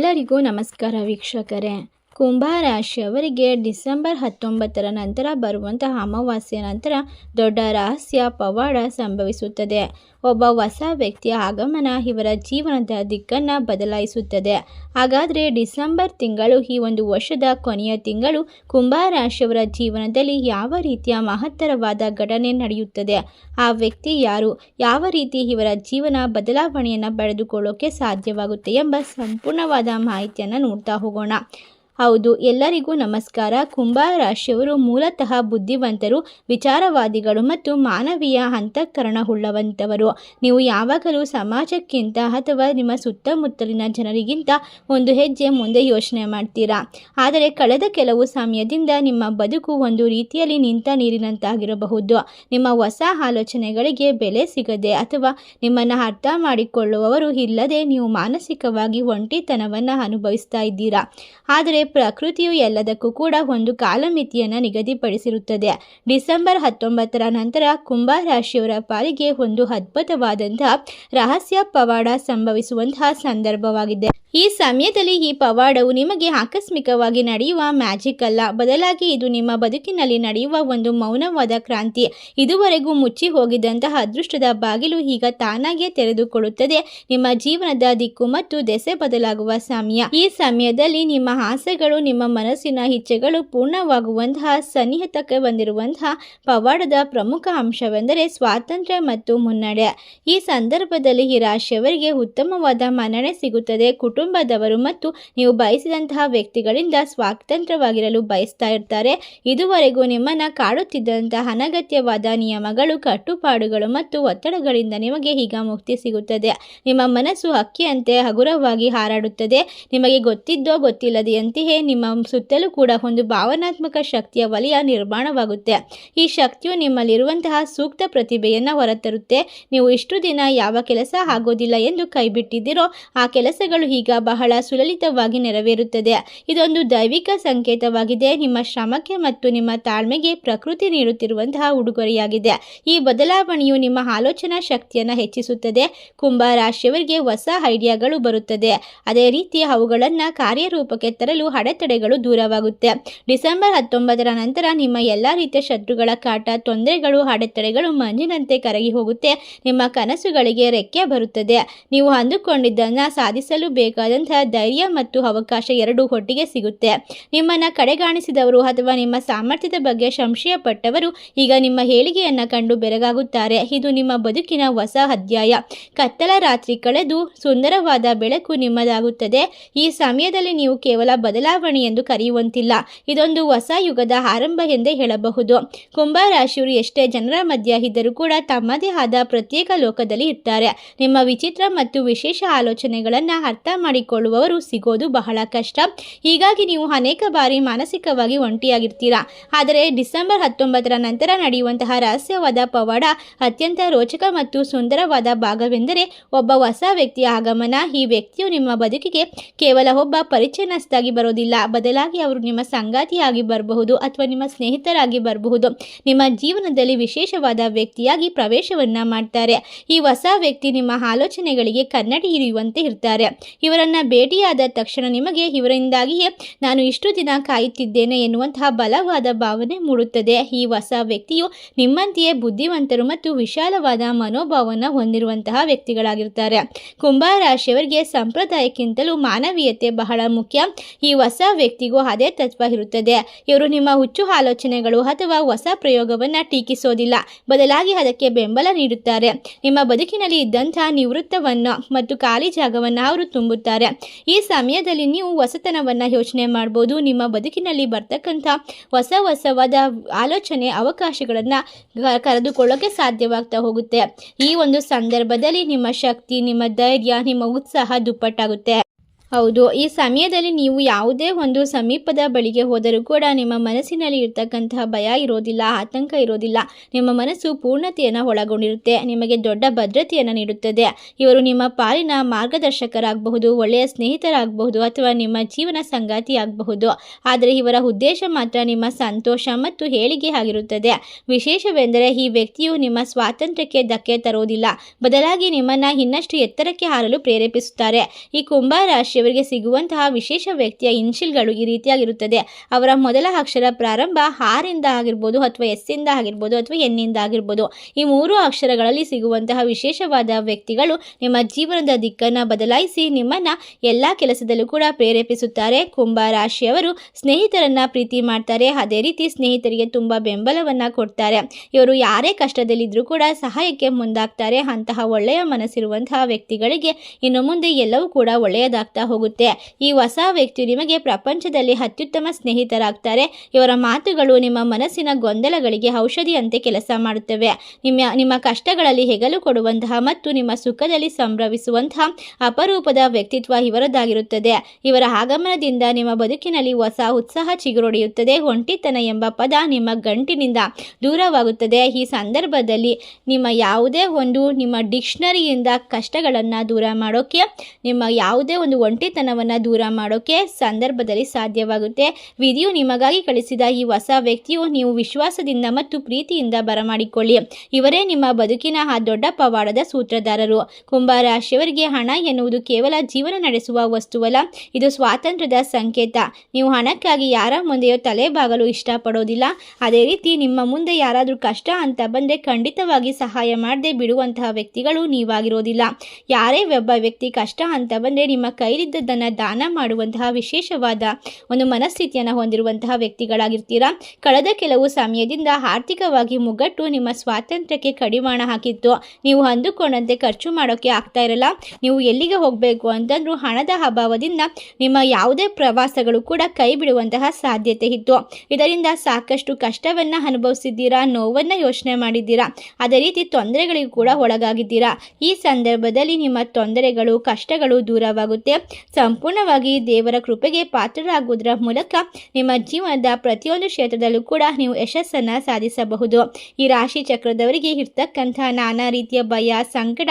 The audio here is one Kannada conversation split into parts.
ಎಲ್ಲರಿಗೂ ನಮಸ್ಕಾರ ವೀಕ್ಷಕರೇ. ಕುಂಭ ರಾಶಿಯವರಿಗೆ ಡಿಸೆಂಬರ್ 19ರ ನಂತರ ಬರುವಂತಹ ಅಮಾವಾಸ್ಯೆ ನಂತರ ದೊಡ್ಡ ರಹಸ್ಯ ಪವಾಡ ಸಂಭವಿಸುತ್ತದೆ. ಒಬ್ಬ ಹೊಸ ವ್ಯಕ್ತಿಯ ಆಗಮನ ಇವರ ಜೀವನದ ದಿಕ್ಕನ್ನು ಬದಲಾಯಿಸುತ್ತದೆ. ಹಾಗಾದರೆ ಡಿಸೆಂಬರ್ ತಿಂಗಳು, ಈ ಒಂದು ವರ್ಷದ ಕೊನೆಯ ತಿಂಗಳು, ಕುಂಭ ರಾಶಿಯವರ ಜೀವನದಲ್ಲಿ ಯಾವ ರೀತಿಯ ಮಹತ್ತರವಾದ ಘಟನೆ ನಡೆಯುತ್ತದೆ? ಆ ವ್ಯಕ್ತಿ ಯಾರು? ಯಾವ ರೀತಿ ಇವರ ಜೀವನ ಬದಲಾವಣೆಯನ್ನು ಪಡೆದುಕೊಳ್ಳೋಕೆ ಸಾಧ್ಯವಾಗುತ್ತೆ ಎಂಬ ಸಂಪೂರ್ಣವಾದ ಮಾಹಿತಿಯನ್ನು ನೋಡ್ತಾ ಹೋಗೋಣ. ಹೌದು, ಎಲ್ಲರಿಗೂ ನಮಸ್ಕಾರ. ಕುಂಭ ರಾಶಿಯವರು ಮೂಲತಃ ಬುದ್ಧಿವಂತರು, ವಿಚಾರವಾದಿಗಳು ಮತ್ತು ಮಾನವೀಯ ಅಂತಃಕರಣವುಳ್ಳವಂಥವರು. ನೀವು ಯಾವಾಗಲೂ ಸಮಾಜಕ್ಕಿಂತ ಅಥವಾ ನಿಮ್ಮ ಸುತ್ತಮುತ್ತಲಿನ ಜನರಿಗಿಂತ ಒಂದು ಹೆಜ್ಜೆ ಮುಂದೆ ಯೋಚನೆ ಮಾಡ್ತೀರಾ. ಆದರೆ ಕಳೆದ ಕೆಲವು ಸಮಯದಿಂದ ನಿಮ್ಮ ಬದುಕು ಒಂದು ರೀತಿಯಲ್ಲಿ ನಿಂತ ನೀರಿನಂತಾಗಿರಬಹುದು. ನಿಮ್ಮ ಹೊಸ ಆಲೋಚನೆಗಳಿಗೆ ಬೆಲೆ ಸಿಗದೆ ಅಥವಾ ನಿಮ್ಮನ್ನು ಅರ್ಥ ಮಾಡಿಕೊಳ್ಳುವವರು ಇಲ್ಲದೆ ನೀವು ಮಾನಸಿಕವಾಗಿ ಒಂಟಿತನವನ್ನು ಅನುಭವಿಸ್ತಾ ಇದ್ದೀರಾ. ಆದರೆ ಪ್ರಕೃತಿಯು ಎಲ್ಲದಕ್ಕೂ ಕೂಡ ಒಂದು ಕಾಲಮಿತಿಯನ್ನು ನಿಗದಿಪಡಿಸಿರುತ್ತದೆ. ಡಿಸೆಂಬರ್ 19ರ ನಂತರ ಕುಂಭ ರಾಶಿಯವರ ಪಾಲಿಗೆ ಒಂದು ಅದ್ಭುತವಾದಂತಹ ರಹಸ್ಯ ಪವಾಡ ಸಂಭವಿಸುವಂತಹ ಸಂದರ್ಭವಾಗಿದೆ. ಈ ಸಮಯದಲ್ಲಿ ಈ ಪವಾಡವು ನಿಮಗೆ ಆಕಸ್ಮಿಕವಾಗಿ ನಡೆಯುವ ಮ್ಯಾಜಿಕ್ ಅಲ್ಲ, ಬದಲಾಗಿ ಇದು ನಿಮ್ಮ ಬದುಕಿನಲ್ಲಿ ನಡೆಯುವ ಒಂದು ಮೌನವಾದ ಕ್ರಾಂತಿ. ಇದುವರೆಗೂ ಮುಚ್ಚಿ ಹೋಗಿದ್ದಂತಹ ಅದೃಷ್ಟದ ಬಾಗಿಲು ಈಗ ತಾನಾಗೇ ತೆರೆದುಕೊಳ್ಳುತ್ತದೆ. ನಿಮ್ಮ ಜೀವನದ ದಿಕ್ಕು ಮತ್ತು ದೆಸೆ ಬದಲಾಗುವ ಸಮಯ. ಈ ಸಮಯದಲ್ಲಿ ನಿಮ್ಮ ಆಸೆಗಳು, ನಿಮ್ಮ ಮನಸ್ಸಿನ ಇಚ್ಛೆಗಳು ಪೂರ್ಣವಾಗುವಂತಹ ಸನ್ನಿಹಿತಕ್ಕೆ ಬಂದಿರುವಂತಹ ಪವಾಡದ ಪ್ರಮುಖ ಅಂಶವೆಂದರೆ ಸ್ವಾತಂತ್ರ್ಯ ಮತ್ತು ಮುನ್ನಡೆ. ಈ ಸಂದರ್ಭದಲ್ಲಿ ಈ ರಾಶಿಯವರಿಗೆ ಉತ್ತಮವಾದ ಮನ್ನಣೆ ಸಿಗುತ್ತದೆ. ಕುಟುಂಬದವರು ಮತ್ತು ನೀವು ಬಯಸಿದಂತಹ ವ್ಯಕ್ತಿಗಳಿಂದ ಸ್ವಾತಂತ್ರ್ಯವಾಗಿರಲು ಬಯಸ್ತಾ ಇರ್ತಾರೆ. ಇದುವರೆಗೂ ನಿಮ್ಮನ್ನು ಕಾಡುತ್ತಿದ್ದಂತಹ ಅನಗತ್ಯವಾದ ನಿಯಮಗಳು, ಕಟ್ಟುಪಾಡುಗಳು ಮತ್ತು ಒತ್ತಡಗಳಿಂದ ನಿಮಗೆ ಈಗ ಮುಕ್ತಿ ಸಿಗುತ್ತದೆ. ನಿಮ್ಮ ಮನಸ್ಸು ಹಕ್ಕಿಯಂತೆ ಹಗುರವಾಗಿ ಹಾರಾಡುತ್ತದೆ. ನಿಮಗೆ ಗೊತ್ತಿದ್ದೋ ಗೊತ್ತಿಲ್ಲದೆಯಂತೆಯೇ ನಿಮ್ಮ ಸುತ್ತಲೂ ಕೂಡ ಒಂದು ಭಾವನಾತ್ಮಕ ಶಕ್ತಿಯ ವಲಯ ನಿರ್ಮಾಣವಾಗುತ್ತೆ. ಈ ಶಕ್ತಿಯು ನಿಮ್ಮಲ್ಲಿರುವಂತಹ ಸೂಕ್ತ ಪ್ರತಿಭೆಯನ್ನು ಹೊರತರುತ್ತೆ. ನೀವು ಇಷ್ಟು ದಿನ ಯಾವ ಕೆಲಸ ಆಗೋದಿಲ್ಲ ಎಂದು ಕೈಬಿಟ್ಟಿದ್ದೀರೋ ಆ ಕೆಲಸಗಳು ಈಗ ಬಹಳ ಸುಲಲಿತವಾಗಿ ನೆರವೇರುತ್ತದೆ. ಇದೊಂದು ದೈವಿಕ ಸಂಕೇತವಾಗಿದೆ. ನಿಮ್ಮ ಶ್ರಮಕ್ಕೆ ಮತ್ತು ನಿಮ್ಮ ತಾಳ್ಮೆಗೆ ಪ್ರಕೃತಿ ನೀಡುತ್ತಿರುವಂತಹ ಉಡುಗೊರೆಯಾಗಿದೆ. ಈ ಬದಲಾವಣೆಯು ನಿಮ್ಮ ಆಲೋಚನಾ ಶಕ್ತಿಯನ್ನು ಹೆಚ್ಚಿಸುತ್ತದೆ. ಕುಂಭ ರಾಶಿಯವರಿಗೆ ಹೊಸ ಐಡಿಯಾಗಳು ಬರುತ್ತದೆ. ಅದೇ ರೀತಿ ಅವುಗಳನ್ನು ಕಾರ್ಯರೂಪಕ್ಕೆ ತರಲು ಅಡೆತಡೆಗಳು ದೂರವಾಗುತ್ತೆ. ಡಿಸೆಂಬರ್ 19ರ ನಂತರ ನಿಮ್ಮ ಎಲ್ಲ ರೀತಿಯ ಶತ್ರುಗಳ ಕಾಟ, ತೊಂದರೆಗಳು, ಅಡೆತಡೆಗಳು ಮಂಜಿನಂತೆ ಕರಗಿ ಹೋಗುತ್ತೆ. ನಿಮ್ಮ ಕನಸುಗಳಿಗೆ ರೆಕ್ಕೆ ಬರುತ್ತದೆ. ನೀವು ಅಂದುಕೊಂಡಿದ್ದನ್ನು ಸಾಧಿಸಲು ಬೇಕಾದಂತಹ ಧೈರ್ಯ ಮತ್ತು ಅವಕಾಶ ಎರಡೂ ಒಟ್ಟಿಗೆ ಸಿಗುತ್ತೆ. ನಿಮ್ಮನ್ನು ಕಡೆಗಾಣಿಸಿದವರು ಅಥವಾ ನಿಮ್ಮ ಸಾಮರ್ಥ್ಯದ ಬಗ್ಗೆ ಸಂಶಯ ಪಟ್ಟವರು ಈಗ ನಿಮ್ಮ ಏಳಿಗೆಯನ್ನು ಕಂಡು ಬೆರಗಾಗುತ್ತಾರೆ. ಇದು ನಿಮ್ಮ ಬದುಕಿನ ಹೊಸ ಅಧ್ಯಾಯ. ಕತ್ತಲ ರಾತ್ರಿ ಕಳೆದು ಸುಂದರವಾದ ಬೆಳಕು ನಿಮ್ಮದಾಗುತ್ತದೆ. ಈ ಸಮಯದಲ್ಲಿ ನೀವು ಕೇವಲ ಬದಲಾವಣೆ ಎಂದು ಕರೆಯುವಂತಿಲ್ಲ, ಇದೊಂದು ಹೊಸ ಯುಗದ ಆರಂಭ ಎಂದೇ ಹೇಳಬಹುದು. ಕುಂಭ ರಾಶಿಯವರು ಎಷ್ಟೇ ಜನರ ಮಧ್ಯ ಇದ್ದರೂ ಕೂಡ ತಮ್ಮದೇ ಆದ ಪ್ರತ್ಯೇಕ ಲೋಕದಲ್ಲಿ ಇರ್ತಾರೆ. ನಿಮ್ಮ ವಿಚಿತ್ರ ಮತ್ತು ವಿಶೇಷ ಆಲೋಚನೆಗಳನ್ನು ಅರ್ಥ ಮಾಡಿಕೊಳ್ಳುವವರು ಸಿಗೋದು ಬಹಳ ಕಷ್ಟ. ಹೀಗಾಗಿ ನೀವು ಅನೇಕ ಬಾರಿ ಮಾನಸಿಕವಾಗಿ ಒಂಟಿಯಾಗಿರ್ತೀರಾ. ಆದರೆ ಡಿಸೆಂಬರ್ 19ರ ನಂತರ ನಡೆಯುವಂತಹ ರಹಸ್ಯವಾದ ಪವಾಡ ಅತ್ಯಂತ ರೋಚಕ ಮತ್ತು ಸುಂದರವಾದ ಭಾಗವೆಂದರೆ ಒಬ್ಬ ಹೊಸ ವ್ಯಕ್ತಿಯ ಆಗಮನ. ಈ ವ್ಯಕ್ತಿಯು ನಿಮ್ಮ ಬದುಕಿಗೆ ಕೇವಲ ಒಬ್ಬ ಪರಿಚಯಸ್ಥಾಗಿ ಬರೋದಿಲ್ಲ, ಬದಲಾಗಿ ಅವರು ನಿಮ್ಮ ಸಂಗಾತಿಯಾಗಿ ಬರಬಹುದು ಅಥವಾ ನಿಮ್ಮ ಸ್ನೇಹಿತರಾಗಿ ಬರಬಹುದು. ನಿಮ್ಮ ಜೀವನದಲ್ಲಿ ವಿಶೇಷವಾದ ವ್ಯಕ್ತಿಯಾಗಿ ಪ್ರವೇಶವನ್ನ ಮಾಡ್ತಾರೆ. ಈ ಹೊಸ ವ್ಯಕ್ತಿ ನಿಮ್ಮ ಆಲೋಚನೆಗಳಿಗೆ ಕನ್ನಡಿ ಹಿಡಿಯುವಂತೆ ಇರ್ತಾರೆ. ಇವರನ್ನ ಭೇಟಿಯಾದ ತಕ್ಷಣ ನಿಮಗೆ ಇವರಿಂದಾಗಿಯೇ ನಾನು ಇಷ್ಟು ದಿನ ಕಾಯುತ್ತಿದ್ದೇನೆ ಎನ್ನುವಂತಹ ಬಲವಾದ ಭಾವನೆ ಮೂಡುತ್ತದೆ. ಈ ಹೊಸ ವ್ಯಕ್ತಿಯು ನಿಮ್ಮಂತೆಯೇ ಬುದ್ಧಿವಂತರು ಮತ್ತು ವಿಶಾಲವಾದ ಮನೋಭಾವವನ್ನು ಹೊಂದಿರುವಂತಹ ವ್ಯಕ್ತಿಗಳಾಗಿರ್ತಾರೆ. ಕುಂಭ ರಾಶಿಯವರಿಗೆ ಸಂಪ್ರದಾಯಕ್ಕಿಂತಲೂ ಮಾನವೀಯತೆ ಬಹಳ ಮುಖ್ಯ. ಈ ಹೊಸ ವ್ಯಕ್ತಿಗೂ ಅದೇ ತತ್ವ ಇರುತ್ತದೆ. ಇವರು ನಿಮ್ಮ ಹುಚ್ಚು ಆಲೋಚನೆಗಳು ಅಥವಾ ಹೊಸ ಪ್ರಯೋಗವನ್ನು ಟೀಕಿಸೋದಿಲ್ಲ, ಬದಲಾಗಿ ಅದಕ್ಕೆ ಬೆಂಬಲ ನೀಡುತ್ತಾರೆ. ನಿಮ್ಮ ಬದುಕಿನಲ್ಲಿ ಇದ್ದಂತಹ ನಿವೃತ್ತವನ್ನು ಮತ್ತು ಖಾಲಿ ಜಾಗವನ್ನು ಅವರು ತುಂಬುತ್ತಾರೆ. ಈ ಸಮಯದಲ್ಲಿ ನೀವು ಹೊಸತನವನ್ನು ಯೋಚನೆ ಮಾಡ್ಬೋದು. ನಿಮ್ಮ ಬದುಕಿನಲ್ಲಿ ಬರ್ತಕ್ಕಂಥ ಹೊಸವಾದ ಆಲೋಚನೆ, ಅವಕಾಶಗಳನ್ನು ಕರೆದುಕೊಳ್ಳೋಕೆ ಸಾಧ್ಯವಾಗ್ತಾ ಹೋಗುತ್ತೆ. ಈ ಒಂದು ಸಂದರ್ಭದಲ್ಲಿ ನಿಮ್ಮ ಶಕ್ತಿ, ನಿಮ್ಮ ಧೈರ್ಯ, ನಿಮ್ಮ ಉತ್ಸಾಹ ದುಪ್ಪಟ್ಟಾಗುತ್ತೆ. ಹೌದು, ಈ ಸಮಯದಲ್ಲಿ ನೀವು ಯಾವುದೇ ಒಂದು ಸಮೀಪದ ಬಳಿಗೆ ಹೋದರೂ ಕೂಡ ನಿಮ್ಮ ಮನಸ್ಸಿನಲ್ಲಿ ಇರ್ತಕ್ಕಂತಹ ಭಯ ಇರೋದಿಲ್ಲ, ಆತಂಕ ಇರೋದಿಲ್ಲ. ನಿಮ್ಮ ಮನಸ್ಸು ಪೂರ್ಣತೆಯನ್ನು ಒಳಗೊಂಡಿರುತ್ತೆ. ನಿಮಗೆ ದೊಡ್ಡ ಭದ್ರತೆಯನ್ನು ನೀಡುತ್ತದೆ. ಇವರು ನಿಮ್ಮ ಪಾಲಿನ ಮಾರ್ಗದರ್ಶಕರಾಗಬಹುದು, ಒಳ್ಳೆಯ ಸ್ನೇಹಿತರಾಗಬಹುದು ಅಥವಾ ನಿಮ್ಮ ಜೀವನ ಸಂಗಾತಿ ಆಗಬಹುದು. ಆದರೆ ಇವರ ಉದ್ದೇಶ ಮಾತ್ರ ನಿಮ್ಮ ಸಂತೋಷ ಮತ್ತು ಏಳಿಗೆ ಆಗಿರುತ್ತದೆ. ವಿಶೇಷವೆಂದರೆ ಈ ವ್ಯಕ್ತಿಯು ನಿಮ್ಮ ಸ್ವಾತಂತ್ರ್ಯಕ್ಕೆ ಧಕ್ಕೆ ತರುವುದಿಲ್ಲ, ಬದಲಾಗಿ ನಿಮ್ಮನ್ನು ಇನ್ನಷ್ಟು ಎತ್ತರಕ್ಕೆ ಹಾರಲು ಪ್ರೇರೇಪಿಸುತ್ತಾರೆ. ಈ ಕುಂಭ ರಾಶಿ ರಾಶಿಯವರಿಗೆ ಸಿಗುವಂತಹ ವಿಶೇಷ ವ್ಯಕ್ತಿಯ ಇನ್ಷಿಲ್ಗಳು ಈ ರೀತಿಯಾಗಿರುತ್ತದೆ. ಅವರ ಮೊದಲ ಅಕ್ಷರ ಪ್ರಾರಂಭ ಆರಿಂದ ಆಗಿರ್ಬೋದು, ಅಥವಾ ಎಸ್ ಇಂದ ಆಗಿರ್ಬೋದು, ಅಥವಾ ಎನ್ನಿಂದ ಆಗಿರ್ಬೋದು. ಈ 3 ಅಕ್ಷರಗಳಲ್ಲಿ ಸಿಗುವಂತಹ ವಿಶೇಷವಾದ ವ್ಯಕ್ತಿಗಳು ನಿಮ್ಮ ಜೀವನದ ದಿಕ್ಕನ್ನು ಬದಲಾಯಿಸಿ ನಿಮ್ಮನ್ನು ಎಲ್ಲ ಕೆಲಸದಲ್ಲೂ ಕೂಡ ಪ್ರೇರೇಪಿಸುತ್ತಾರೆ. ಕುಂಭ ರಾಶಿಯವರು ಸ್ನೇಹಿತರನ್ನ ಪ್ರೀತಿ ಮಾಡ್ತಾರೆ. ಅದೇ ರೀತಿ ಸ್ನೇಹಿತರಿಗೆ ತುಂಬ ಬೆಂಬಲವನ್ನು ಕೊಡ್ತಾರೆ. ಇವರು ಯಾರೇ ಕಷ್ಟದಲ್ಲಿದ್ದರೂ ಕೂಡ ಸಹಾಯಕ್ಕೆ ಮುಂದಾಗ್ತಾರೆ. ಅಂತಹ ಒಳ್ಳೆಯ ಮನಸ್ಸಿರುವಂತಹ ವ್ಯಕ್ತಿಗಳಿಗೆ ಇನ್ನು ಮುಂದೆ ಎಲ್ಲವೂ ಕೂಡ ಒಳ್ಳೆಯದಾಗ್ತಾ ಹೋಗುತ್ತೆ. ಈ ಹೊಸ ವ್ಯಕ್ತಿಯು ನಿಮಗೆ ಪ್ರಪಂಚದಲ್ಲಿ ಅತ್ಯುತ್ತಮ ಸ್ನೇಹಿತರಾಗ್ತಾರೆ. ಇವರ ಮಾತುಗಳು ನಿಮ್ಮ ಮನಸ್ಸಿನ ಗೊಂದಲಗಳಿಗೆ ಔಷಧಿಯಂತೆ ಕೆಲಸ ಮಾಡುತ್ತವೆ. ನಿಮ್ಮ ಕಷ್ಟಗಳಲ್ಲಿ ಹೆಗಲು ಕೊಡುವಂತಹ ಮತ್ತು ನಿಮ್ಮ ಸುಖದಲ್ಲಿ ಸಂಭ್ರಮಿಸುವಂತಹ ಅಪರೂಪದ ವ್ಯಕ್ತಿತ್ವ ಇವರದ್ದಾಗಿರುತ್ತದೆ. ಇವರ ಆಗಮನದಿಂದ ನಿಮ್ಮ ಬದುಕಿನಲ್ಲಿ ಹೊಸ ಉತ್ಸಾಹ ಚಿಗುರೊಡೆಯುತ್ತದೆ. ಒಂಟಿತನ ಎಂಬ ಪದ ನಿಮ್ಮ ಗಂಟಿನಿಂದ ದೂರವಾಗುತ್ತದೆ. ಈ ಸಂದರ್ಭದಲ್ಲಿ ನಿಮ್ಮ ಡಿಕ್ಷನರಿಯಿಂದ ಕಷ್ಟಗಳನ್ನು ದೂರ ಮಾಡೋಕ್ಕೆ, ನಿಮ್ಮ ಯಾವುದೇ ಒಂದು ಒಂಟಿತನವನ್ನು ದೂರ ಮಾಡೋಕ್ಕೆ ಸಂದರ್ಭದಲ್ಲಿ ಸಾಧ್ಯವಾಗುತ್ತೆ. ವಿಧಿಯು ನಿಮಗಾಗಿ ಕಳಿಸಿದ ಈ ಹೊಸ ವ್ಯಕ್ತಿಯು ನೀವು ವಿಶ್ವಾಸದಿಂದ ಮತ್ತು ಪ್ರೀತಿಯಿಂದ ಬರಮಾಡಿಕೊಳ್ಳಿ. ಇವರೇ ನಿಮ್ಮ ಬದುಕಿನ ಆ ದೊಡ್ಡ ಪವಾಡದ ಸೂತ್ರಧಾರರು. ಕುಂಭ ರಾಶಿಯವರಿಗೆ ಹಣ ಎನ್ನುವುದು ಕೇವಲ ಜೀವನ ನಡೆಸುವ ವಸ್ತುವಲ್ಲ, ಇದು ಸ್ವಾತಂತ್ರ್ಯದ ಸಂಕೇತ. ನೀವು ಹಣಕ್ಕಾಗಿ ಯಾರ ಮುಂದೆಯೋ ತಲೆಬಾಗಲು ಇಷ್ಟಪಡೋದಿಲ್ಲ. ಅದೇ ರೀತಿ ನಿಮ್ಮ ಮುಂದೆ ಯಾರಾದರೂ ಕಷ್ಟ ಅಂತ ಬಂದರೆ ಖಂಡಿತವಾಗಿ ಸಹಾಯ ಮಾಡದೆ ಬಿಡುವಂತಹ ವ್ಯಕ್ತಿಗಳು ನೀವಾಗಿರೋದಿಲ್ಲ. ಯಾರೇ ಒಬ್ಬ ವ್ಯಕ್ತಿ ಕಷ್ಟ ಅಂತ ಬಂದರೆ ನಿಮ್ಮ ಕೈಲಿದ್ದದ್ದನ್ನು ದಾನ ಮಾಡುವಂತಹ ವಿಶೇಷವಾದ ಒಂದು ಮನಸ್ಥಿತಿಯನ್ನು ಹೊಂದಿರುವಂತಹ ವ್ಯಕ್ತಿಗಳಾಗಿರ್ತೀರಾ. ಕಳೆದ ಕೆಲವು ಸಮಯದಿಂದ ಆರ್ಥಿಕವಾಗಿ ಮುಗ್ಗಟ್ಟು ನಿಮ್ಮ ಸ್ವಾತಂತ್ರ್ಯಕ್ಕೆ ಕಡಿವಾಣ ಹಾಕಿತ್ತು. ನೀವು ಅಂದುಕೊಂಡಂತೆ ಖರ್ಚು ಮಾಡೋಕ್ಕೆ ಆಗ್ತಾ ಇರಲ್ಲ. ನೀವು ಎಲ್ಲಿಗೆ ಹೋಗಬೇಕು ಅಂತಂದ್ರೂ ಹಣದ ಅಭಾವದಿಂದ ನಿಮ್ಮ ಯಾವುದೇ ಪ್ರವಾಸಗಳು ಕೂಡ ಕೈ ಬಿಡುವಂತಹ ಸಾಧ್ಯತೆ ಇತ್ತು. ಇದರಿಂದ ಸಾಕಷ್ಟು ಕಷ್ಟವನ್ನು ಅನುಭವಿಸಿದ್ದೀರಾ, ನೋವನ್ನು ಯೋಚನೆ ಮಾಡಿದ್ದೀರಾ, ಅದೇ ರೀತಿ ತೊಂದರೆಗಳಿಗೂ ಕೂಡ ಒಳಗಾಗಿದ್ದೀರಾ. ಈ ಸಂದರ್ಭದಲ್ಲಿ ನಿಮ್ಮ ತೊಂದರೆಗಳು, ಕಷ್ಟಗಳು ದೂರವಾಗುತ್ತೆ. ಸಂಪೂರ್ಣವಾಗಿ ದೇವರ ಕೃಪೆಗೆ ಪಾತ್ರರಾಗುವುದರ ಮೂಲಕ ನಿಮ್ಮ ಜೀವನದ ಪ್ರತಿಯೊಂದು ಕ್ಷೇತ್ರದಲ್ಲೂ ಕೂಡ ನೀವು ಯಶಸ್ಸನ್ನು ಸಾಧಿಸಬಹುದು. ಈ ರಾಶಿ ಚಕ್ರದವರಿಗೆ ಇರ್ತಕ್ಕಂಥ ನಾನಾ ರೀತಿಯ ಭಯ, ಸಂಕಟ,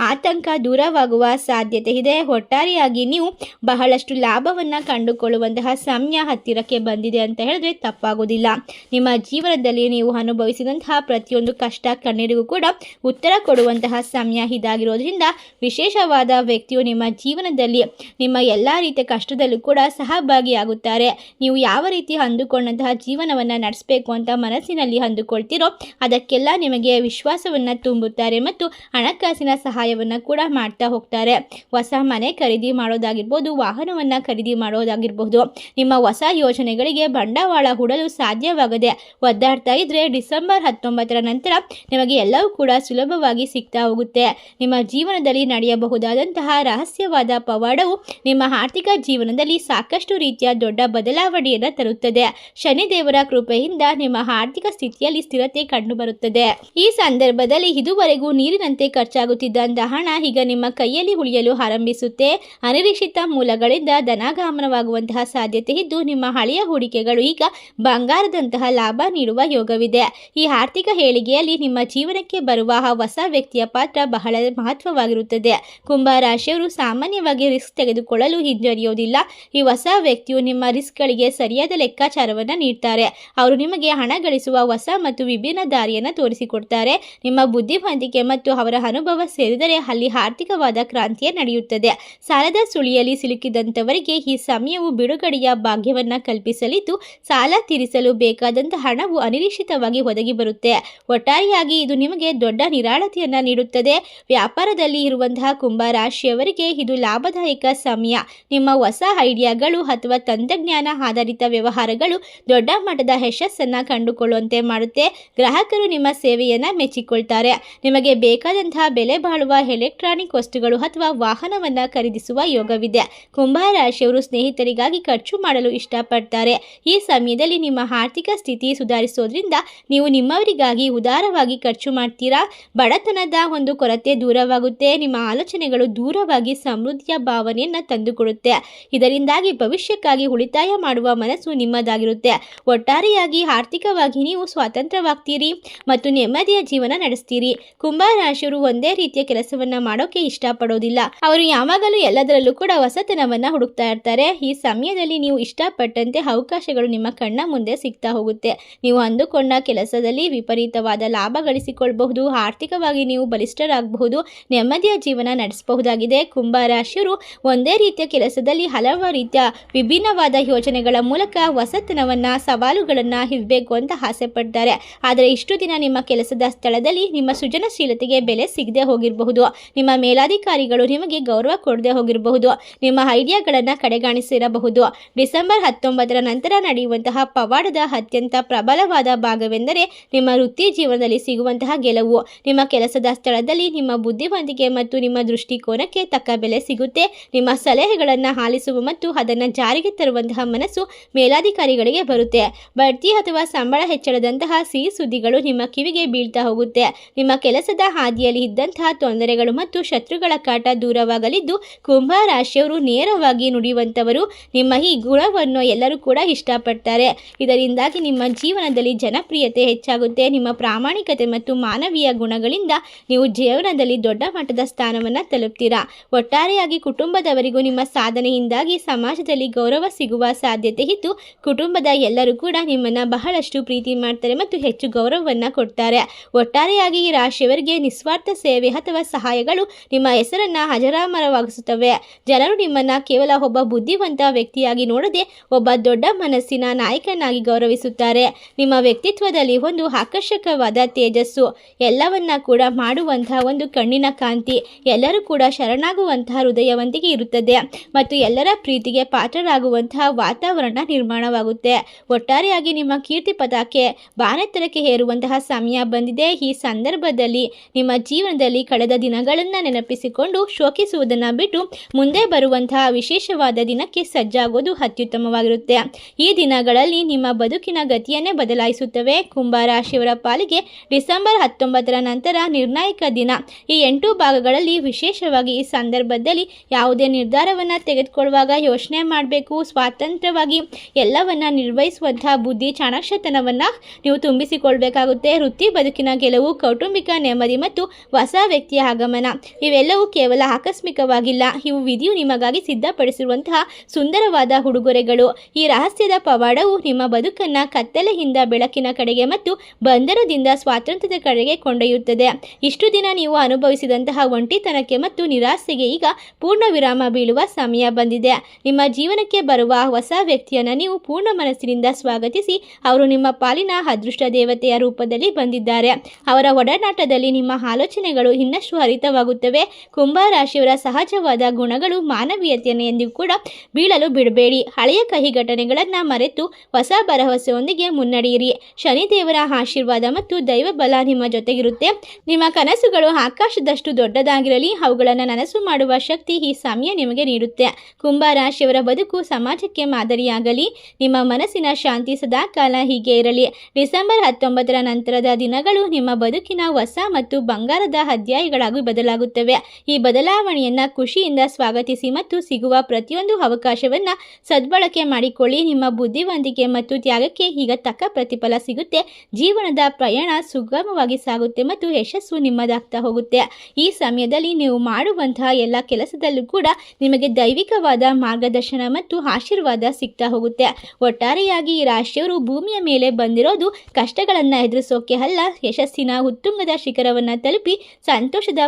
ಆತಂಕ ದೂರವಾಗುವ ಸಾಧ್ಯತೆ ಇದೆ. ಒಟ್ಟಾರೆಯಾಗಿ ನೀವು ಬಹಳಷ್ಟು ಲಾಭವನ್ನು ಕಂಡುಕೊಳ್ಳುವಂತಹ ಸಮಯ ಹತ್ತಿರಕ್ಕೆ ಬಂದಿದೆ ಅಂತ ಹೇಳಿದ್ರೆ ತಪ್ಪಾಗೋದಿಲ್ಲ. ನಿಮ್ಮ ಜೀವನದಲ್ಲಿ ನೀವು ಅನುಭವಿಸಿದಂತಹ ಪ್ರತಿಯೊಂದು ಕಷ್ಟ ಕಣ್ಣೀರಿಗೂ ಕೂಡ ಉತ್ತರ ಕೊಡುವಂತಹ ಸಮಯ ಇದಾಗಿರೋದ್ರಿಂದ ವಿಶೇಷವಾದ ವ್ಯಕ್ತಿಯು ನಿಮ್ಮ ಜೀವನದಲ್ಲಿ ನಿಮ್ಮ ಎಲ್ಲ ರೀತಿಯ ಕಷ್ಟದಲ್ಲೂ ಕೂಡ ಸಹಭಾಗಿಯಾಗುತ್ತಾರೆ. ನೀವು ಯಾವ ರೀತಿ ಅಂದುಕೊಂಡಂತಹ ಜೀವನವನ್ನು ನಡೆಸಬೇಕು ಅಂತ ಮನಸ್ಸಿನಲ್ಲಿ ಅಂದುಕೊಳ್ತೀರೋ ಅದಕ್ಕೆಲ್ಲ ನಿಮಗೆ ವಿಶ್ವಾಸವನ್ನು ತುಂಬುತ್ತಾರೆ ಮತ್ತು ಹಣಕಾಸಿನ ಸಹಾಯವನ್ನು ಕೂಡ ಮಾಡ್ತಾ ಹೋಗ್ತಾರೆ. ಹೊಸ ಮನೆ ಖರೀದಿ ಮಾಡೋದಾಗಿರ್ಬೋದು, ವಾಹನವನ್ನು ಖರೀದಿ ಮಾಡೋದಾಗಿರ್ಬೋದು, ನಿಮ್ಮ ಹೊಸ ಯೋಜನೆಗಳಿಗೆ ಬಂಡವಾಳ ಹೂಡಲು ಸಾಧ್ಯವಾಗದೆ ಒದ್ದಾಡ್ತಾ ಇದ್ರೆ ಡಿಸೆಂಬರ್ 19ರ ನಂತರ ನಿಮಗೆ ಎಲ್ಲವೂ ಕೂಡ ಸುಲಭವಾಗಿ ಸಿಗ್ತಾ ಹೋಗುತ್ತೆ. ನಿಮ್ಮ ಜೀವನದಲ್ಲಿ ನಡೆಯಬಹುದಾದಂತಹ ರಹಸ್ಯವಾದ ಪವಾಡವು ನಿಮ್ಮ ಆರ್ಥಿಕ ಜೀವನದಲ್ಲಿ ಸಾಕಷ್ಟು ರೀತಿಯ ದೊಡ್ಡ ಬದಲಾವಣೆಯನ್ನು ತರುತ್ತದೆ. ಶನಿದೇವರ ಕೃಪೆಯಿಂದ ನಿಮ್ಮ ಆರ್ಥಿಕ ಸ್ಥಿತಿಯಲ್ಲಿ ಸ್ಥಿರತೆ ಕಂಡುಬರುತ್ತದೆ. ಈ ಸಂದರ್ಭದಲ್ಲಿ ಇದುವರೆಗೂ ನೀರಿನಂತೆ ಖರ್ಚಾಗುತ್ತಿದ್ದಂತಹ ಹಣ ಈಗ ನಿಮ್ಮ ಕೈಯಲ್ಲಿ ಉಳಿಯಲು ಆರಂಭಿಸುತ್ತೆ. ಅನಿರೀಕ್ಷಿತ ಮೂಲಗಳಿಂದ ಧನಾಗಮನವಾಗುವಂತಹ ಸಾಧ್ಯತೆ ಇದ್ದು ನಿಮ್ಮ ಹಳೆಯ ಹೂಡಿಕೆಗಳು ಈಗ ಬಂಗಾರದಂತಹ ಲಾಭ ನೀಡುವ ಯೋಗವಿದೆ. ಈ ಆರ್ಥಿಕ ಏಳಿಗೆಯಲ್ಲಿ ನಿಮ್ಮ ಜೀವನಕ್ಕೆ ಬರುವ ಹೊಸ ವ್ಯಕ್ತಿಯ ಪಾತ್ರ ಬಹಳ ಮಹತ್ವವಾಗಿರುತ್ತದೆ. ಕುಂಭ ರಾಶಿಯವರು ಸಾಮಾನ್ಯವಾಗಿ ರಿಸ್ಕ್ ತೆಗೆದುಕೊಳ್ಳಲು ಹಿಂಜರಿಯೋದಿಲ್ಲ. ಈ ಹೊಸ ವ್ಯಕ್ತಿಯು ನಿಮ್ಮ ರಿಸ್ಕ್ಗಳಿಗೆ ಸರಿಯಾದ ಲೆಕ್ಕಾಚಾರವನ್ನು ನೀಡ್ತಾರೆ. ಅವರು ನಿಮಗೆ ಹಣ ಗಳಿಸುವ ಹೊಸ ಮತ್ತು ವಿಭಿನ್ನ ದಾರಿಯನ್ನು ತೋರಿಸಿಕೊಡ್ತಾರೆ. ನಿಮ್ಮ ಬುದ್ಧಿವಂತಿಕೆ ಮತ್ತು ಅವರ ಅನುಭವ ಸೇರಿದರೆ ಅಲ್ಲಿ ಆರ್ಥಿಕವಾದ ಕ್ರಾಂತಿಯೇ ನಡೆಯುತ್ತದೆ. ಸಾಲದ ಸುಳಿಯಲ್ಲಿ ಸಿಲುಕಿದಂಥವರಿಗೆ ಈ ಸಮಯವು ಬಿಡುಗಡೆಯ ಭಾಗ್ಯವನ್ನು ಕಲ್ಪಿಸಲಿದ್ದು ಸಾಲ ತೀರಿಸಲು ಬೇಕಾದಂತಹ ಹಣವು ಅನಿರೀಕ್ಷಿತವಾಗಿ ಒದಗಿ ಬರುತ್ತೆ. ಒಟ್ಟಾರೆಯಾಗಿ ಇದು ನಿಮಗೆ ದೊಡ್ಡ ನಿರಾಳತೆಯನ್ನು ನೀಡುತ್ತದೆ. ವ್ಯಾಪಾರದಲ್ಲಿ ಇರುವಂತಹ ಕುಂಭ ರಾಶಿಯವರಿಗೆ ಇದು ಲಾಭದಾಯಕ ಸಮಯ. ನಿಮ್ಮ ಹೊಸ ಐಡಿಯಾಗಳು ಅಥವಾ ತಂತ್ರಜ್ಞಾನ ಆಧಾರಿತ ವ್ಯವಹಾರಗಳು ದೊಡ್ಡ ಮಟ್ಟದ ಯಶಸ್ಸನ್ನು ಕಂಡುಕೊಳ್ಳುವಂತೆ ಮಾಡುತ್ತೆ. ಗ್ರಾಹಕರು ನಿಮ್ಮ ಸೇವೆಯನ್ನು ಮೆಚ್ಚಿಕೊಳ್ತಾರೆ. ನಿಮಗೆ ಬೇಕಾದಂತಹ ಬೆಲೆ ಬಾಳುವ ಎಲೆಕ್ಟ್ರಾನಿಕ್ ವಸ್ತುಗಳು ಅಥವಾ ವಾಹನವನ್ನು ಖರೀದಿಸುವ ಯೋಗವಿದೆ. ಕುಂಭ ರಾಶಿಯವರು ಸ್ನೇಹಿತರಿಗಾಗಿ ಖರ್ಚು ಮಾಡಲು ಇಷ್ಟಪಡ್ತಾರೆ. ಈ ಸಮಯದಲ್ಲಿ ನಿಮ್ಮ ಆರ್ಥಿಕ ಸ್ಥಿತಿ ಸುಧಾರಿಸೋದ್ರಿಂದ ನೀವು ನಿಮ್ಮವರಿಗಾಗಿ ಉದಾರವಾಗಿ ಖರ್ಚು ಮಾಡ್ತೀರಾ. ಬಡತನದ ಒಂದು ಕೊರತೆ ದೂರವಾಗುತ್ತೆ. ನಿಮ್ಮ ಆಲೋಚನೆಗಳು ದೂರವಾಗಿ ಸಮೃದ್ಧಿಯ ಭಾವನೆಯನ್ನು ತಂದುಕೊಡುತ್ತೆ. ಇದರಿಂದಾಗಿ ಭವಿಷ್ಯಕ್ಕಾಗಿ ಉಳಿತಾಯ ಮಾಡುವ ಮನಸ್ಸು ನಿಮ್ಮದಾಗಿರುತ್ತೆ. ಒಟ್ಟಾರೆಯಾಗಿ ಆರ್ಥಿಕವಾಗಿ ನೀವು ಸ್ವತಂತ್ರವಾಗ್ತೀರಿ ಮತ್ತು ನೆಮ್ಮದಿಯ ಜೀವನ ನಡೆಸ್ತೀರಿ. ಕುಂಭ ರಾಶಿಯವರು ಒಂದೇ ರೀತಿಯ ಕೆಲಸವನ್ನ ಮಾಡೋಕೆ ಇಷ್ಟಪಡೋದಿಲ್ಲ. ಅವರು ಯಾವಾಗಲೂ ಎಲ್ಲದರಲ್ಲೂ ಕೂಡ ಹೊಸತನವನ್ನ ಹುಡುಕ್ತಾ ಇರ್ತಾರೆ. ಈ ಸಮಯದಲ್ಲಿ ನೀವು ಇಷ್ಟಪಟ್ಟಂತೆ ಅವಕಾಶಗಳು ನಿಮ್ಮ ಕಣ್ಣ ಮುಂದೆ ಸಿಗ್ತಾ ಹೋಗುತ್ತೆ. ನೀವು ಅಂದುಕೊಂಡ ಕೆಲಸದಲ್ಲಿ ವಿಪರೀತವಾದ ಲಾಭ ಗಳಿಸಿಕೊಳ್ಳಬಹುದು. ಆರ್ಥಿಕವಾಗಿ ನೀವು ಬಲಿಷ್ಠರಾಗಬಹುದು. ನೆಮ್ಮದಿಯ ಜೀವನ ನಡೆಸಬಹುದಾಗಿದೆ. ಕುಂಭ ರಾಶಿಯವರು ಒಂದೇ ರೀತಿಯ ಕೆಲಸದಲ್ಲಿ ಹಲವು ರೀತಿಯ ವಿಭಿನ್ನವಾದ ಯೋಜನೆಗಳ ಮೂಲಕ ಹೊಸತನವನ್ನು ಸವಾಲುಗಳನ್ನು ಇರಬೇಕು ಅಂತ ಆಸೆ ಪಡ್ತಾರೆ. ಆದರೆ ಇಷ್ಟು ದಿನ ನಿಮ್ಮ ಕೆಲಸದ ಸ್ಥಳದಲ್ಲಿ ನಿಮ್ಮ ಸೃಜನಶೀಲತೆಗೆ ಬೆಲೆ ಸಿಗದೆ ಹೋಗಿರಬಹುದು. ನಿಮ್ಮ ಮೇಲಾಧಿಕಾರಿಗಳು ನಿಮಗೆ ಗೌರವ ಕೊಡದೆ ಹೋಗಿರಬಹುದು. ನಿಮ್ಮ ಐಡಿಯಾಗಳನ್ನು ಕಡೆಗಾಣಿಸಿರಬಹುದು. ಡಿಸೆಂಬರ್ 19ರ ನಂತರ ನಡೆಯುವಂತಹ ಪವಾಡದ ಅತ್ಯಂತ ಪ್ರಬಲವಾದ ಭಾಗವೆಂದರೆ ನಿಮ್ಮ ವೃತ್ತಿ ಜೀವನದಲ್ಲಿ ಸಿಗುವಂತಹ ಗೆಲುವು. ನಿಮ್ಮ ಕೆಲಸದ ಸ್ಥಳದಲ್ಲಿ ನಿಮ್ಮ ಬುದ್ಧಿವಂತಿಕೆ ಮತ್ತು ನಿಮ್ಮ ದೃಷ್ಟಿಕೋನಕ್ಕೆ ತಕ್ಕ ಬೆಲೆ ಸಿಗುತ್ತೆ. ನಿಮ್ಮ ಸಲಹೆಗಳನ್ನು ಆಲಿಸುವ ಮತ್ತು ಅದನ್ನು ಜಾರಿಗೆ ತರುವಂತಹ ಮನಸ್ಸು ಮೇಲಾಧಿಕಾರಿಗಳಿಗೆ ಬರುತ್ತೆ. ಬಡ್ತಿ ಅಥವಾ ಸಂಬಳ ಹೆಚ್ಚಳದಂತಹ ಸಿಹಿ ಸುದ್ದಿಗಳು ನಿಮ್ಮ ಕಿವಿಗೆ ಬೀಳ್ತಾ ಹೋಗುತ್ತೆ. ನಿಮ್ಮ ಕೆಲಸದ ಹಾದಿಯಲ್ಲಿ ಇದ್ದಂತಹ ತೊಂದರೆಗಳು ಮತ್ತು ಶತ್ರುಗಳ ಕಾಟ ದೂರವಾಗಲಿದ್ದು, ಕುಂಭ ರಾಶಿಯವರು ನೇರವಾಗಿ ನುಡಿಯುವಂಥವರು. ನಿಮ್ಮ ಈ ಗುಣವನ್ನು ಎಲ್ಲರೂ ಕೂಡ ಇಷ್ಟಪಡ್ತಾರೆ. ಇದರಿಂದಾಗಿ ನಿಮ್ಮ ಜೀವನದಲ್ಲಿ ಜನಪ್ರಿಯತೆ ಹೆಚ್ಚಾಗುತ್ತೆ. ನಿಮ್ಮ ಪ್ರಾಮಾಣಿಕತೆ ಮತ್ತು ಮಾನವೀಯ ಗುಣಗಳಿಂದ ನೀವು ಜೀವನದಲ್ಲಿ ದೊಡ್ಡ ಮಟ್ಟದ ಸ್ಥಾನವನ್ನು ತಲುಪ್ತೀರಾ. ಒಟ್ಟಾರೆಯಾಗಿ ಕುಟುಂಬದವರಿಗೂ ನಿಮ್ಮ ಸಾಧನೆಯಿಂದಾಗಿ ಸಮಾಜದಲ್ಲಿ ಗೌರವ ಸಿಗುವ ಸಾಧ್ಯತೆ ಇದ್ದು, ಕುಟುಂಬದ ಎಲ್ಲರೂ ಕೂಡ ನಿಮ್ಮನ್ನು ಬಹಳಷ್ಟು ಪ್ರೀತಿ ಮಾಡ್ತಾರೆ ಮತ್ತು ಹೆಚ್ಚು ಗೌರವವನ್ನು ಕೊಡ್ತಾರೆ. ಒಟ್ಟಾರೆಯಾಗಿ ಈ ರಾಶಿಯವರಿಗೆ ನಿಸ್ವಾರ್ಥ ಸೇವೆ ಅಥವಾ ಸಹಾಯಗಳು ನಿಮ್ಮ ಹೆಸರನ್ನು ಅಜರಾಮರವಾಗಿಸುತ್ತವೆ. ಜನರು ನಿಮ್ಮನ್ನು ಕೇವಲ ಒಬ್ಬ ಬುದ್ಧಿವಂತ ವ್ಯಕ್ತಿಯಾಗಿ ನೋಡದೆ ಒಬ್ಬ ದೊಡ್ಡ ಮನಸ್ಸಿನ ನಾಯಕನಾಗಿ ಗೌರವಿಸುತ್ತಾರೆ. ನಿಮ್ಮ ವ್ಯಕ್ತಿತ್ವದಲ್ಲಿ ಒಂದು ಆಕರ್ಷಕವಾದ ತೇಜಸ್ಸು, ಎಲ್ಲವನ್ನ ಕೂಡ ಮಾಡುವಂತಹ ಒಂದು ಕಣ್ಣಿನ ಕಾಂತಿ, ಎಲ್ಲರೂ ಕೂಡ ಶರಣಾಗುವಂತಹ ಹೃದಯವಂತಿಕೆ ಇರುತ್ತದೆ ಮತ್ತು ಎಲ್ಲರ ಪ್ರೀತಿಗೆ ಪಾತ್ರರಾಗುವಂತಹ ವಾತಾವರಣ ನಿರ್ಮಾಣವಾಗುತ್ತೆ. ಒಟ್ಟಾರೆಯಾಗಿ ನಿಮ್ಮ ಕೀರ್ತಿ ಪತಾಕೆ ಬಾನೆತ್ತರಕ್ಕೆ ಏರುವಂತಹ ಸಮಯ ಬಂದಿದೆ. ಈ ಸಂದರ್ಭದಲ್ಲಿ ನಿಮ್ಮ ಜೀವನದಲ್ಲಿ ಕಳೆದ ದಿನಗಳನ್ನು ನೆನಪಿಸಿಕೊಂಡು ಶೋಕಿಸುವುದನ್ನು ಬಿಟ್ಟು ಮುಂದೆ ಬರುವಂತಹ ವಿಶೇಷವಾದ ದಿನಕ್ಕೆ ಸಜ್ಜಾಗೋದು ಅತ್ಯುತ್ತಮವಾಗಿರುತ್ತೆ. ಈ ದಿನಗಳಲ್ಲಿ ನಿಮ್ಮ ಬದುಕಿನ ಗತಿಯನ್ನೇ ಬದಲಾಯಿಸುತ್ತವೆ. ಕುಂಭ ರಾಶಿಯವರ ಪಾಲಿಗೆ ಡಿಸೆಂಬರ್ 19ರ ನಂತರ ನಿರ್ಣಾಯಕ ದಿನ. ಈ 8 ಭಾಗಗಳಲ್ಲಿ ವಿಶೇಷವಾಗಿ ಈ ಸಂದರ್ಭದಲ್ಲಿ ಯಾವುದೇ ನಿರ್ಧಾರವನ್ನು ತೆಗೆದುಕೊಳ್ಳುವಾಗ ಯೋಚನೆ ಮಾಡಬೇಕು. ಸ್ವಾತಂತ್ರ್ಯವಾಗಿ ಎಲ್ಲವನ್ನ ನಿರ್ವಹಿಸುವಂತಹ ಬುದ್ಧಿ ಚಾಣಾಕ್ಷತನವನ್ನು ನೀವು ತುಂಬಿಸಿಕೊಳ್ಬೇಕಾಗುತ್ತೆ. ವೃತ್ತಿ ಬದುಕಿನ ಗೆಲುವು, ಕೌಟುಂಬಿಕ ನೆಮ್ಮದಿ ಮತ್ತು ಹೊಸ ವ್ಯಕ್ತಿಯ ಆಗಮನ ಇವೆಲ್ಲವೂ ಕೇವಲ ಆಕಸ್ಮಿಕವಾಗಿಲ್ಲ. ಇವು ವಿಧಿಯು ನಿಮಗಾಗಿ ಸಿದ್ಧಪಡಿಸಿರುವಂತಹ ಸುಂದರವಾದ ಉಡುಗೊರೆಗಳು. ಈ ರಹಸ್ಯದ ಪವಾಡವು ನಿಮ್ಮ ಬದುಕನ್ನು ಕತ್ತಲೆಯಿಂದ ಬೆಳಕಿನ ಕಡೆಗೆ ಮತ್ತು ಬಂಧನದಿಂದ ಸ್ವಾತಂತ್ರ್ಯದ ಕಡೆಗೆ ಕೊಂಡೊಯ್ಯುತ್ತದೆ. ಇಷ್ಟು ದಿನ ನೀವು ಅನುಭವಿಸಿದಂತಹ ಒಂಟಿತನಕ್ಕೆ ಮತ್ತು ನಿರಾಸೆಗೆ ಈಗ ಪೂರ್ಣ ವಿರಾಮ ಬೀಳುವ ಸಮಯ ಬಂದಿದೆ. ನಿಮ್ಮ ಜೀವನಕ್ಕೆ ಬರುವ ಹೊಸ ವ್ಯಕ್ತಿಯನ್ನು ನೀವು ಪೂರ್ಣ ಮನಸ್ಸಿನಿಂದ ಸ್ವಾಗತಿಸಿ. ಅವರು ನಿಮ್ಮ ಪಾಲಿನ ಅದೃಷ್ಟ ದೇವತೆಯ ರೂಪದಲ್ಲಿ ಬಂದಿದ್ದಾರೆ. ಅವರ ಒಡನಾಟದಲ್ಲಿ ನಿಮ್ಮ ಆಲೋಚನೆಗಳು ಇನ್ನಷ್ಟು ಹರಿತವಾಗುತ್ತವೆ. ಕುಂಭ ರಾಶಿಯವರ ಸಹಜವಾದ ಗುಣಗಳು ಮಾನವೀಯತೆಯನ್ನು ಎಂದಿಗೂ ಕೂಡ ಬೀಳಲು ಬಿಡಬೇಡಿ. ಹಳೆಯ ಕಹಿ ಘಟನೆಗಳನ್ನು ಮರೆತು ಹೊಸ ಭರವಸೆಯೊಂದಿಗೆ ಮುನ್ನಡೆಯಿರಿ. ಶನಿದೇವರ ಆಶೀರ್ವಾದ ಮತ್ತು ದೈವ ಬಲ ನಿಮ್ಮ ಜೊತೆಗಿರುತ್ತೆ. ನಿಮ್ಮ ಕನಸುಗಳು ಆಕಾಶದಷ್ಟು ದೊಡ್ಡದಾಗಿರಲಿ, ಅವುಗಳನ್ನು ನನಸು ಮಾಡುವ ಶಕ್ತಿ ಈ ಸಮಯ ನಿಮಗೆ ನೀಡುತ್ತೆ. ಕುಂಭ ರಾಶಿಯವರ ಬದುಕು ಸಮಾಜಕ್ಕೆ ಮಾದರಿಯಾಗಲಿ. ನಿಮ್ಮ ಮನಸ್ಸಿನ ಶಾಂತಿ ಸದಾಕಾಲ ಹೀಗೆ ಇರಲಿ. ಡಿಸೆಂಬರ್ 19ರ ನಂತರದ ದಿನಗಳು ನಿಮ್ಮ ಬದುಕಿನ ಹೊಸ ಮತ್ತು ಬಂಗಾರದ ಅಧ್ಯಾಯಗಳಾಗಿ ಬದಲಾಗುತ್ತವೆ. ಈ ಬದಲಾವಣೆಯನ್ನು ಖುಷಿಯಿಂದ ಸ್ವಾಗತಿಸಿ ಮತ್ತು ಸಿಗುವ ಪ್ರತಿಯೊಂದು ಅವಕಾಶವನ್ನು ಸದ್ಬಳಕೆ ಮಾಡಿಕೊಳ್ಳಿ. ನಿಮ್ಮ ಬುದ್ಧಿವಂತಿಕೆ ಮತ್ತು ತ್ಯಾಗಕ್ಕೆ ಈಗ ತಕ್ಕ ಪ್ರತಿಫಲ ಸಿಗುತ್ತೆ. ಜೀವನದ ಪ್ರಯಾಣ ಸುಗಮವಾಗಿ ಸಾಗುತ್ತೆ ಮತ್ತು ಯಶಸ್ಸು ನಿಮ್ಮದಾಗ್ತಾ ಹೋಗುತ್ತೆ. ಈ ಸಮಯದಲ್ಲಿ ನೀವು ಮಾಡುವಂತಹ ಎಲ್ಲ ಕೆಲಸದಲ್ಲೂ ಕೂಡ ನಿಮಗೆ ದೈವಿಕವಾದ ಮಾರ್ಗದರ್ಶನ ಮತ್ತು ಆಶೀರ್ವಾದ ಸಿಗ್ತಾ ಹೋಗುತ್ತೆ. ಒಟ್ಟಾರೆಯಾಗಿ ಈ ರಾಶಿಯವರು ಭೂಮಿಯ ಮೇಲೆ ಬಂದಿರೋದು ಕಷ್ಟಗಳನ್ನು ಎದುರಿಸೋಕೆ ಅಲ್ಲ, ಯಶಸ್ಸಿನ ಉತ್ತುಂಗದ ಶಿಖರವನ್ನು ತಲುಪಿ ಸಂತೋಷದ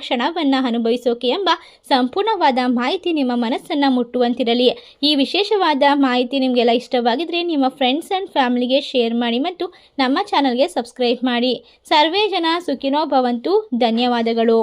ಕ್ಷಣವನ್ನು ಅನುಭವಿಸೋಕೆ ಎಂಬ ಸಂಪೂರ್ಣವಾದ ಮಾಹಿತಿ ನಿಮ್ಮ ಮನಸ್ಸನ್ನು ಮುಟ್ಟುವಂತಿರಲಿ. ಈ ವಿಶೇಷವಾದ ಮಾಹಿತಿ ನಿಮಗೆಲ್ಲ ಇಷ್ಟವಾಗಿದ್ರೆ ನಿಮ್ಮ ಫ್ರೆಂಡ್ಸ್ ಆ್ಯಂಡ್ ಫ್ಯಾಮಿಲಿಗೆ ಶೇರ್ ಮಾಡಿ ಮತ್ತು ನಮ್ಮ ಚಾನಲ್ಗೆ ಸಬ್ಸ್ಕ್ರೈಬ್ ಮಾಡಿ. ಸರ್ವೇ ಜನ ಸುಖಿನೋ ಭವಂತು. ಧನ್ಯವಾದಗಳು.